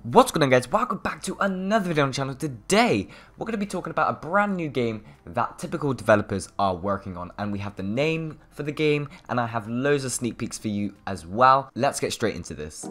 What's going on, guys? Welcome back to another video on the channel. Today we're going to be talking about a brand new game that typical developers are working on, and we have the name for the game and I have loads of sneak peeks for you as well. Let's get straight into this.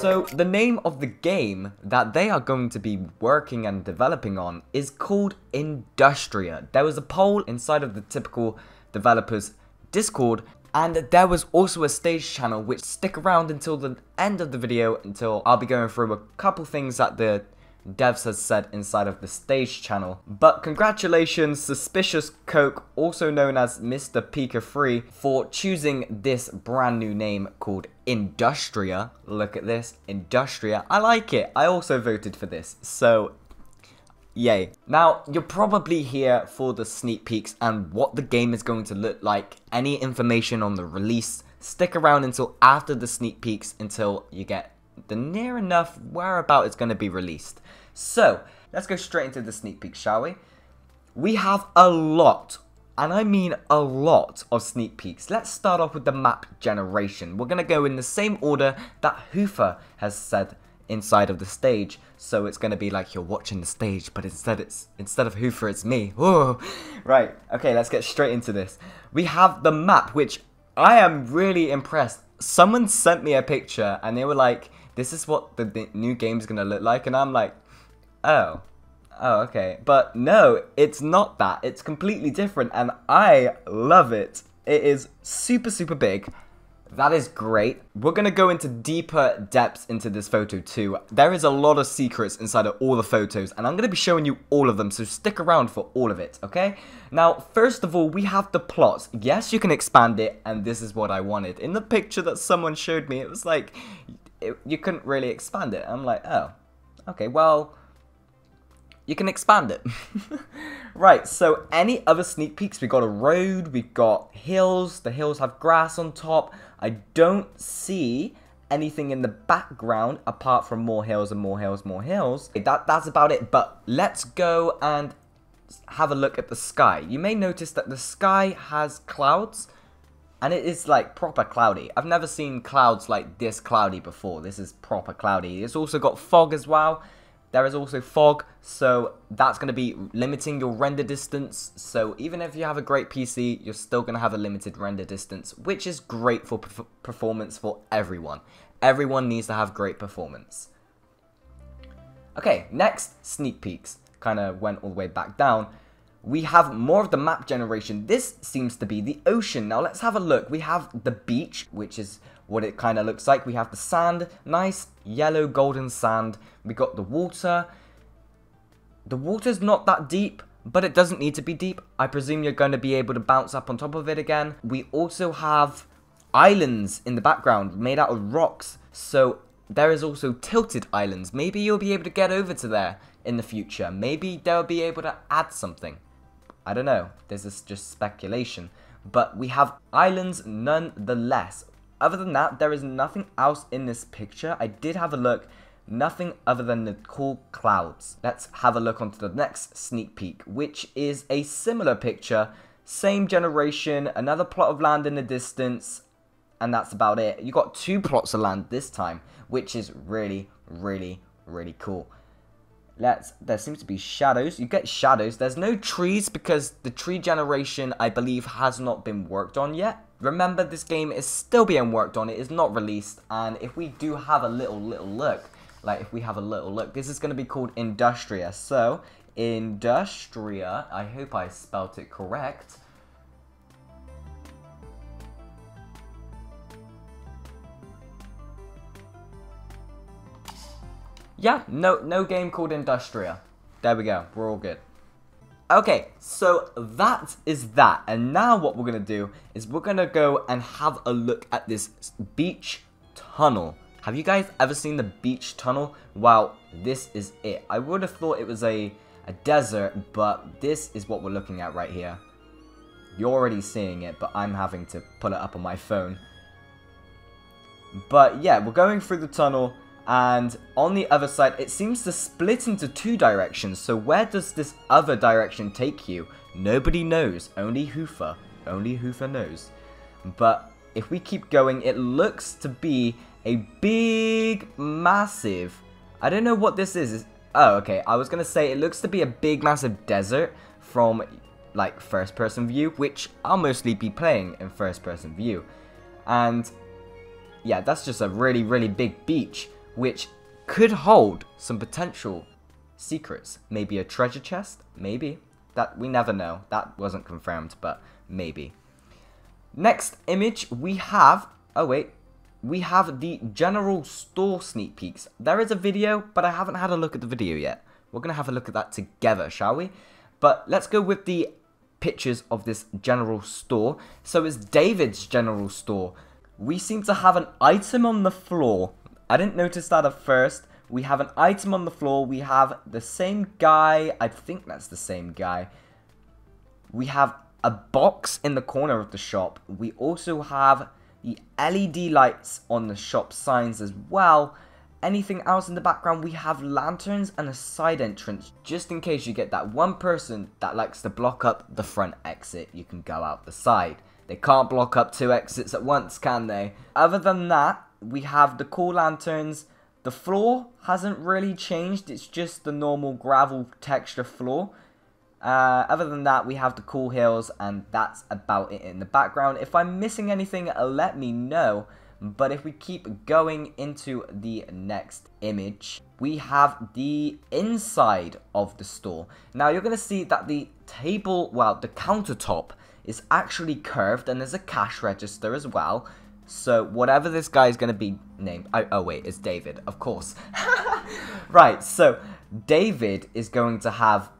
So the name of the game that they are going to be working and developing on is called Industria. There was a poll inside of the typical developers Discord, and there was also a stage channel, which stick around until the end of the video until I'll be going through a couple things that the devs has said inside of the stage channel. But congratulations Suspicious Coke, also known as Mr. Pika Free, for choosing this brand new name called Industria. Look at this, Industria. I like it. I also voted for this, so yay. Now, you're probably here for the sneak peeks and what the game is going to look like. Any information on the release, stick around until after the sneak peeks until you get the near enough whereabout it's going to be released. So, let's go straight into the sneak peek, shall we? We have a lot, and I mean a lot of sneak peeks. Let's start off with the map generation. We're going to go in the same order that Hoofer has said inside of the stage, so it's gonna be like you're watching the stage, but instead of Hoofer, it's me. Whoa. Right, okay, let's get straight into this. We have the map, which I am really impressed. Someone sent me a picture and they were like, this is what the new game's gonna look like, and I'm like, oh okay, but no, it's not that. It's completely different and I love it. It is super big. That is great. We're going to go into deeper depths into this photo too. There is a lot of secrets inside of all the photos, and I'm going to be showing you all of them, so stick around for all of it, okay? Now, first of all, we have the plot. Yes, you can expand it, and this is what I wanted. In the picture that someone showed me, it was like, you couldn't really expand it. I'm like, oh, okay, well, you can expand it. Right, so any other sneak peeks? We got a road, we got hills. The hills have grass on top. I don't see anything in the background apart from more hills and more hills, more hills. That's about it, but let's go and have a look at the sky. You may notice that the sky has clouds, and it is like proper cloudy. I've never seen clouds like this cloudy before. This is proper cloudy. It's also got fog as well. There is also fog, so that's going to be limiting your render distance. So even if you have a great PC, you're still going to have a limited render distance, which is great for performance for everyone. Everyone needs to have great performance. Okay, next sneak peeks. Kind of went all the way back down. We have more of the map generation. This seems to be the ocean. Now let's have a look. We have the beach, which is what it kind of looks like. We have the sand, nice yellow golden sand. We got the water. The water's not that deep, but it doesn't need to be deep. I presume you're going to be able to bounce up on top of it again. We also have islands in the background made out of rocks. So there is also tilted islands. Maybe you'll be able to get over to there in the future. Maybe they'll be able to add something. I don't know. This is just speculation. But we have islands nonetheless. Other than that, there is nothing else in this picture. I did have a look. Nothing other than the cool clouds. Let's have a look onto the next sneak peek, which is a similar picture. Same generation, another plot of land in the distance, and that's about it. You got two plots of land this time, which is really cool. There seems to be shadows. You get shadows. There's no trees because the tree generation, I believe, has not been worked on yet. Remember, this game is still being worked on. It is not released. And if we do have a little look, this is going to be called Industria. So, Industria, I hope I spelt it correct. Yeah, no game called Industria. There we go, we're all good. Okay, so that is that. And now what we're going to do is we're going to go and have a look at this beach tunnel. Have you guys ever seen the beach tunnel? Well, this is it. I would have thought it was a desert, but this is what we're looking at right here. You're already seeing it, but I'm having to pull it up on my phone. But yeah, we're going through the tunnel. And on the other side, it seems to split into two directions. So where does this other direction take you? Nobody knows. Only Hoofer. Only Hoofer knows. But if we keep going, it looks to be a big, massive... I don't know what this is. Oh, okay. I was going to say it looks to be a big, massive desert from, like, first-person view, which I'll mostly be playing in first-person view. And, yeah, that's just a really, really big beach, which could hold some potential secrets. Maybe a treasure chest? Maybe. That we never know. That wasn't confirmed, but maybe. Next image, we have... Oh, wait. We have the general store sneak peeks. There is a video, but I haven't had a look at the video yet. We're going to have a look at that together, shall we? But let's go with the pictures of this general store. So it's David's general store. We seem to have an item on the floor. I didn't notice that at first. We have an item on the floor. We have the same guy. I think that's the same guy. We have a box in the corner of the shop. We also have the LED lights on the shop signs as well. Anything else in the background? We have lanterns and a side entrance. Just in case you get that one person that likes to block up the front exit, you can go out the side. They can't block up 2 exits at once, can they? Other than that, we have the cool lanterns. The floor hasn't really changed. It's just the normal gravel texture floor. Other than that, we have the cool hills, and that's about it in the background. If I'm missing anything, let me know. But if we keep going into the next image, we have the inside of the store. Now, you're going to see that the table, well, the countertop is actually curved, and there's a cash register as well. So, whatever this guy is going to be named... Oh, wait, it's David, of course. Right, so, David is going to have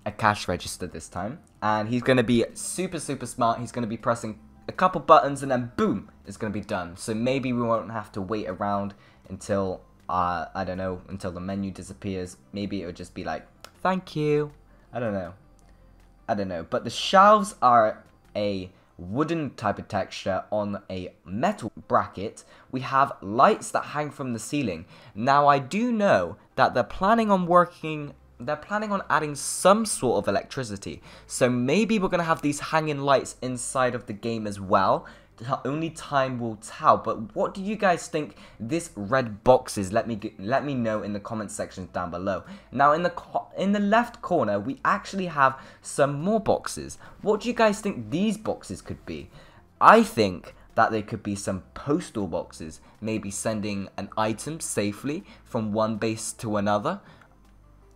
a cash register this time, and he's going to be super smart. He's going to be pressing a couple buttons, and then boom, it's going to be done. So maybe we won't have to wait around until I don't know, until the menu disappears. Maybe it'll just be like, thank you. I don't know, but the shelves are a wooden type of texture on a metal bracket. We have lights that hang from the ceiling. Now, I do know that they're planning on adding some sort of electricity. So maybe we're going to have these hanging lights inside of the game as well. Only time will tell. But what do you guys think this red box is? Let me know in the comment sections down below. Now, in the left corner, we actually have some more boxes. What do you guys think these boxes could be? I think that they could be some postal boxes. Maybe sending an item safely from one base to another.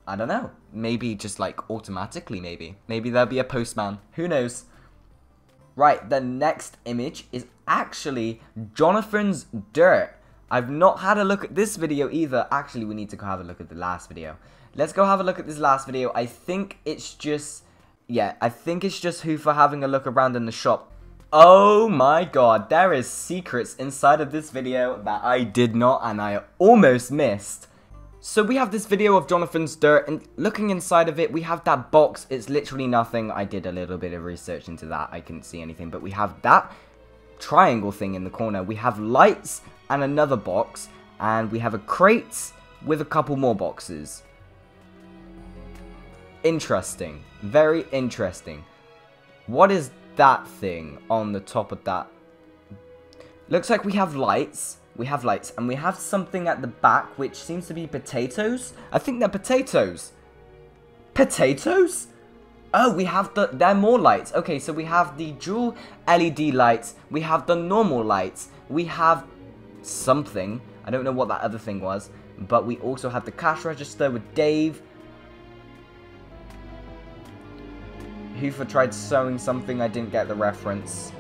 I don't know. Maybe just like automatically, maybe. Maybe there'll be a postman. Who knows? Right, the next image is actually Jonathan's dirt. I've not had a look at this video either. Actually, we need to go have a look at the last video. Let's go have a look at this last video. I think it's just... Yeah, I think it's just who for having a look around in the shop. Oh my god, there is secrets inside of this video that I did not and I almost missed. So we have this video of Jonathan's dirt, and looking inside of it, we have that box. It's literally nothing. I did a little bit of research into that. I couldn't see anything, but we have that triangle thing in the corner. We have lights and another box, and we have a crate with a couple more boxes. Interesting. Very interesting. What is that thing on the top of that? Looks like we have lights. We have lights, and we have something at the back, which seems to be potatoes. I think they're potatoes. Potatoes? Oh, we have they're more lights. Okay, so we have the dual LED lights. We have the normal lights. We have something. I don't know what that other thing was. But we also have the cash register with Dave. Hoover tried sewing something. I didn't get the reference.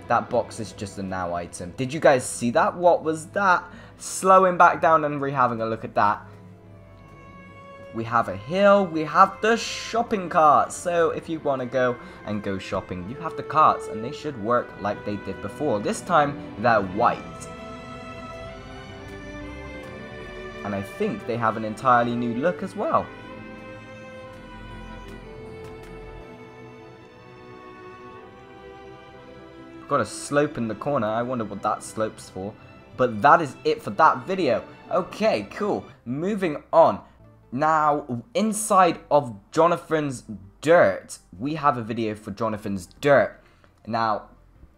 That box is just a now item. Did you guys see that? What was that? Slowing back down and having a look at that. We have a hill. We have the shopping carts. So if you want to go shopping, you have the carts, and they should work like they did before. This time, they're white. And I think they have an entirely new look as well. Got a slope in the corner. I wonder what that slope's for. But that is it for that video. Okay, cool. Moving on. Now, inside of Jonathan's dirt, we have a video for Jonathan's dirt. Now,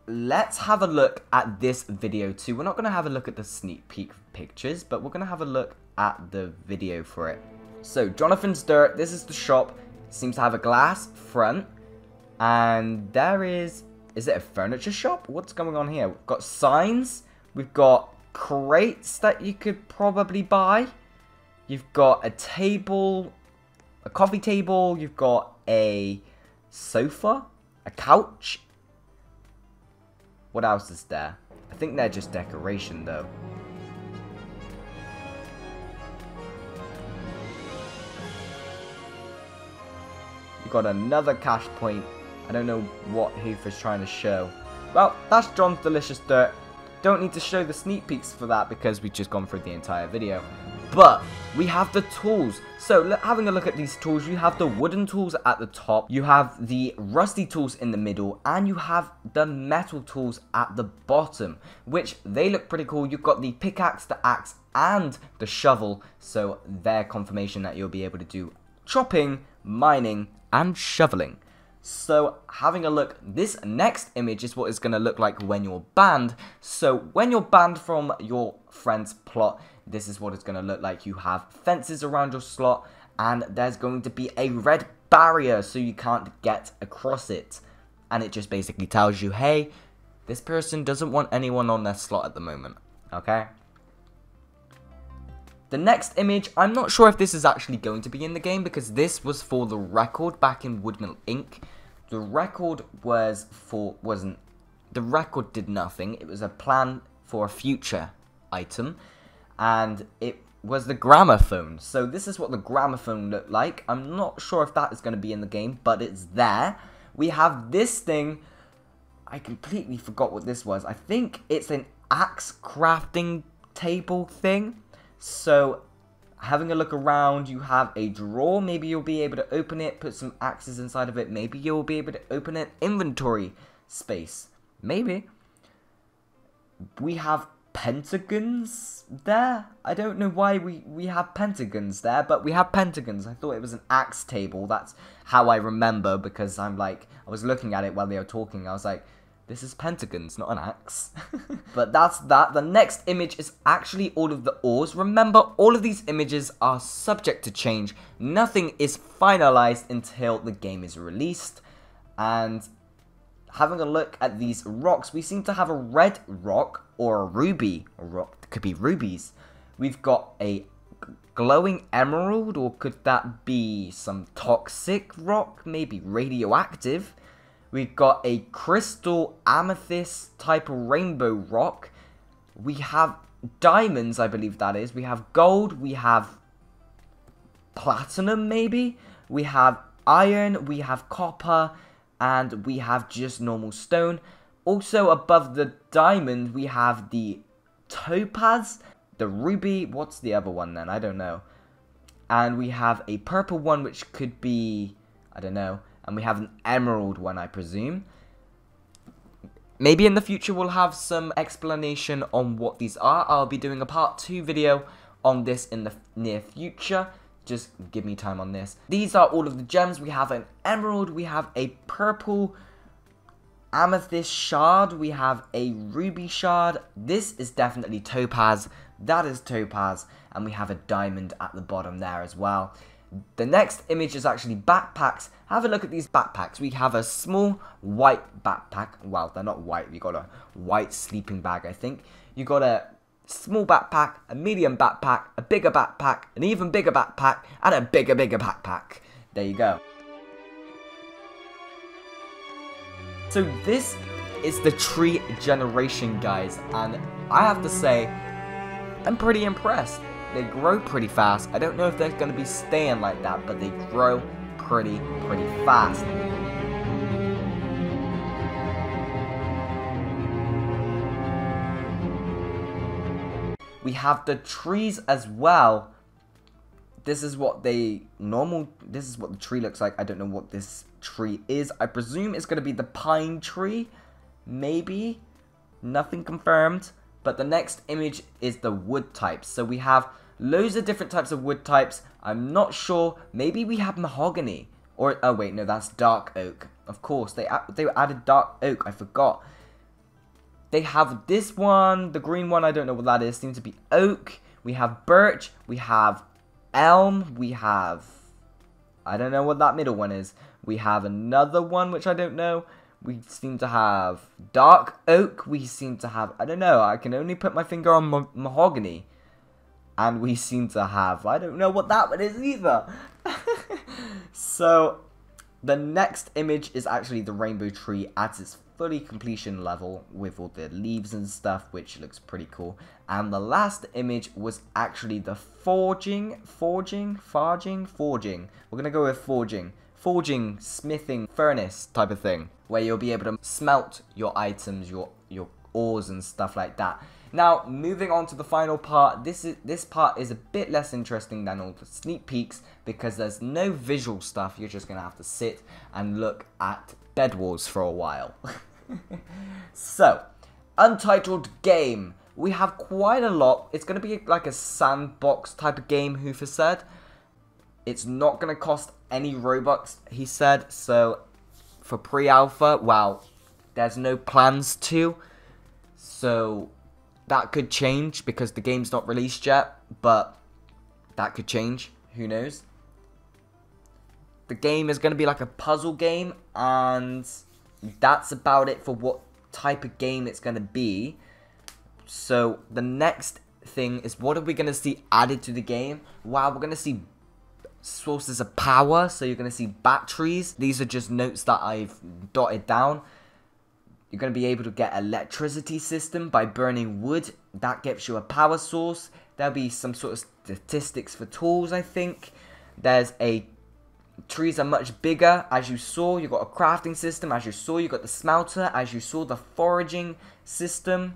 let's have a look at this video too. We're not going to have a look at the sneak peek pictures, but we're going to have a look at the video for it. So, Jonathan's Dirt, this is the shop. Seems to have a glass front. And there is it a furniture shop? What's going on here? We've got signs. We've got crates that you could probably buy. You've got a table, a coffee table. You've got a sofa, a couch. What else is there? I think they're just decoration though. You've got another cash point. I don't know what Hoof is trying to show. Well, that's John's Delicious Dirt. Don't need to show the sneak peeks for that because we've just gone through the entire video. But we have the tools. So having a look at these tools, you have the wooden tools at the top, you have the rusty tools in the middle, and you have the metal tools at the bottom, which they look pretty cool. You've got the pickaxe, the axe, and the shovel. So they're confirmation that you'll be able to do chopping, mining, and shoveling. So having a look, this next image is what it's going to look like when you're banned. So when you're banned from your friend's plot, this is what it's going to look like. You have fences around your slot, and there's going to be a red barrier so you can't get across it. And it just basically tells you, hey, this person doesn't want anyone on their slot at the moment. Okay? The next image, I'm not sure if this is actually going to be in the game because this was for the record back in Woodmill Inc. The record the record did nothing. It was a plan for a future item, and it was the gramophone. So this is what the gramophone looked like. I'm not sure if that is going to be in the game, but it's there. We have this thing. I completely forgot what this was. I think it's an axe crafting table thing. So having a look around, you have a drawer. Maybe you'll be able to open it, put some axes inside of it. Maybe you'll be able to open an inventory space. Maybe. We have pentagons there. I don't know why we have pentagons there, but we have pentagons. I thought it was an axe table. That's how I remember, because I was looking at it while they were talking. I was like, this is pentagons, not an axe. But that's that. The next image is actually all of the ores. Remember, all of these images are subject to change. Nothing is finalized until the game is released. And having a look at these rocks, we seem to have a red rock or a ruby rock. It could be rubies. We've got a glowing emerald, or could that be some toxic rock? Maybe radioactive. We've got a crystal amethyst type of rainbow rock. We have diamonds, I believe that is. We have gold. We have platinum, maybe. We have iron. We have copper. And we have just normal stone. Also, above the diamond, we have the topaz, the ruby. What's the other one then? I don't know. And we have a purple one, which could be, I don't know. And we have an emerald one, I presume. Maybe in the future we'll have some explanation on what these are. I'll be doing a part 2 video on this in the near future. Just give me time on this. These are all of the gems. We have an emerald. We have a purple amethyst shard. We have a ruby shard. This is definitely topaz. That is topaz. And we have a diamond at the bottom there as well. The next image is actually backpacks. Have a look at these backpacks. We have a small white backpack. Well, they're not white. We got a white sleeping bag, I think. You got a small backpack, a medium backpack, a bigger backpack, an even bigger backpack, and a bigger backpack. There you go. So this is the tree generation, guys, and I have to say, I'm pretty impressed. They grow pretty fast. I don't know if they're going to be staying like that, but they grow pretty fast. We have the trees as well. This is what the tree looks like. I don't know what this tree is. I presume it's going to be the pine tree. Maybe. Nothing confirmed. But the next image is the wood types. So we have loads of different types of wood types. I'm not sure. Maybe we have mahogany. Or, oh wait, no, that's dark oak. Of course, they added dark oak. I forgot. They have this one, the green one, I don't know what that is, seems to be oak. We have birch, we have elm, we have, I don't know what that middle one is. We have another one, which I don't know. We seem to have dark oak, we seem to have, I don't know, I can only put my finger on mahogany. And we seem to have, I don't know what that one is either. So, the next image is actually the rainbow tree at its fully completion level with all the leaves and stuff, which looks pretty cool. And the last image was actually the forging. We're gonna go with forging, smithing, furnace type of thing, where you'll be able to smelt your items, your ores and stuff like that. Now, moving on to the final part, this part is a bit less interesting than all the sneak peeks because there's no visual stuff. You're just going to have to sit and look at Bed Wars for a while. So, untitled game. We have quite a lot. It's going to be like a sandbox type of game, Hoofer said. It's not going to cost any Robux, he said. So, for pre-alpha, wow, there's no plans to. So, that could change because the game's not released yet, but that could change. Who knows? The game is going to be like a puzzle game, and that's about it for what type of game it's going to be. So the next thing is, what are we going to see added to the game? Wow, we're going to see sources of power, so you're going to see batteries. These are just notes that I've dotted down. You're going to be able to get electricity system by burning wood. That gives you a power source. There'll be some sort of statistics for tools, I think. There's a... Trees are much bigger. As you saw, you've got a crafting system. As you saw, you got the smelter. As you saw, the foraging system.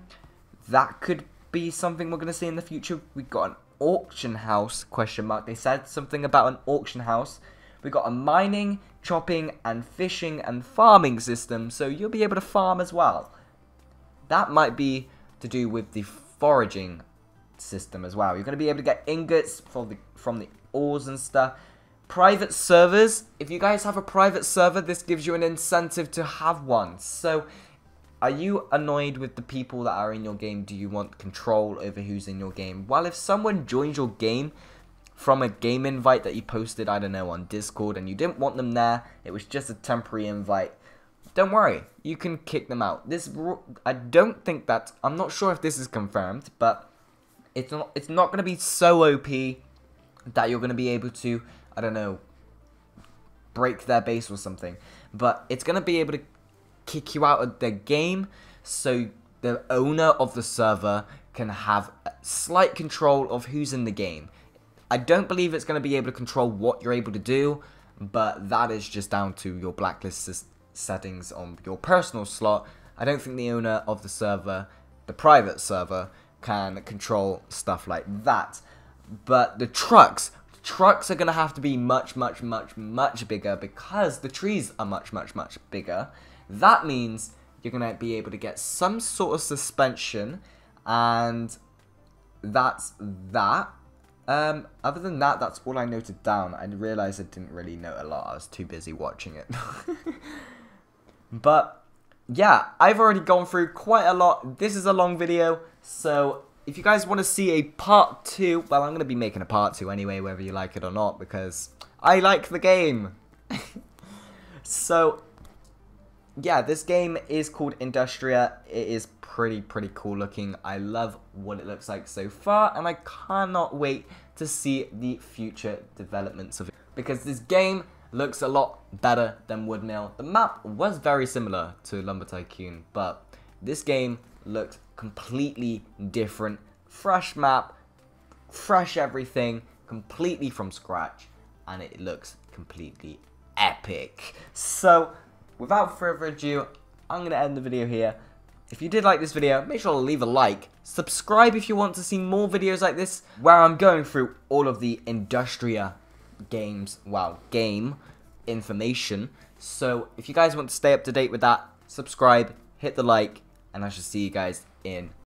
That could be something we're going to see in the future. We've got an auction house, question mark. They said something about an auction house. We've got a mining, chopping, and fishing and farming system, so you'll be able to farm as well. That might be to do with the foraging system as well. You're going to be able to get ingots from the ores and stuff. Private servers. If you guys have a private server, this gives you an incentive to have one. So, are you annoyed with the people that are in your game? Do you want control over who's in your game? Well, if someone joins your game from a game invite that you posted, I don't know, on Discord, and you didn't want them there, it was just a temporary invite, don't worry, you can kick them out. I don't think that, I'm not sure if this is confirmed, but it's not going to be so OP that you're going to be able to, I don't know, break their base or something, but it's going to be able to kick you out of the game, so the owner of the server can have slight control of who's in the game. I don't believe it's going to be able to control what you're able to do, but that is just down to your blacklist settings on your personal slot. I don't think the owner of the server, the private server, can control stuff like that. But the trucks are going to have to be much bigger because the trees are much bigger. That means you're going to be able to get some sort of suspension, and that's that. Other than that, that's all I noted down. I realized I didn't really note a lot. I was too busy watching it. But, yeah, I've already gone through quite a lot. This is a long video, so if you guys want to see a part 2, well, I'm going to be making a part 2 anyway, whether you like it or not, because I like the game. So, yeah, this game is called Industria. It is pretty cool looking. I love what it looks like so far, and I cannot wait to see the future developments of it, because this game looks a lot better than Woodmill. The map was very similar to Lumber Tycoon, but this game looked completely different. Fresh map, fresh everything, completely from scratch, and it looks completely epic. So, without further ado, I'm going to end the video here. If you did like this video, make sure to leave a like. Subscribe if you want to see more videos like this, where I'm going through all of the Industria games, well, game information. So, if you guys want to stay up to date with that, subscribe, hit the like, and I shall see you guys in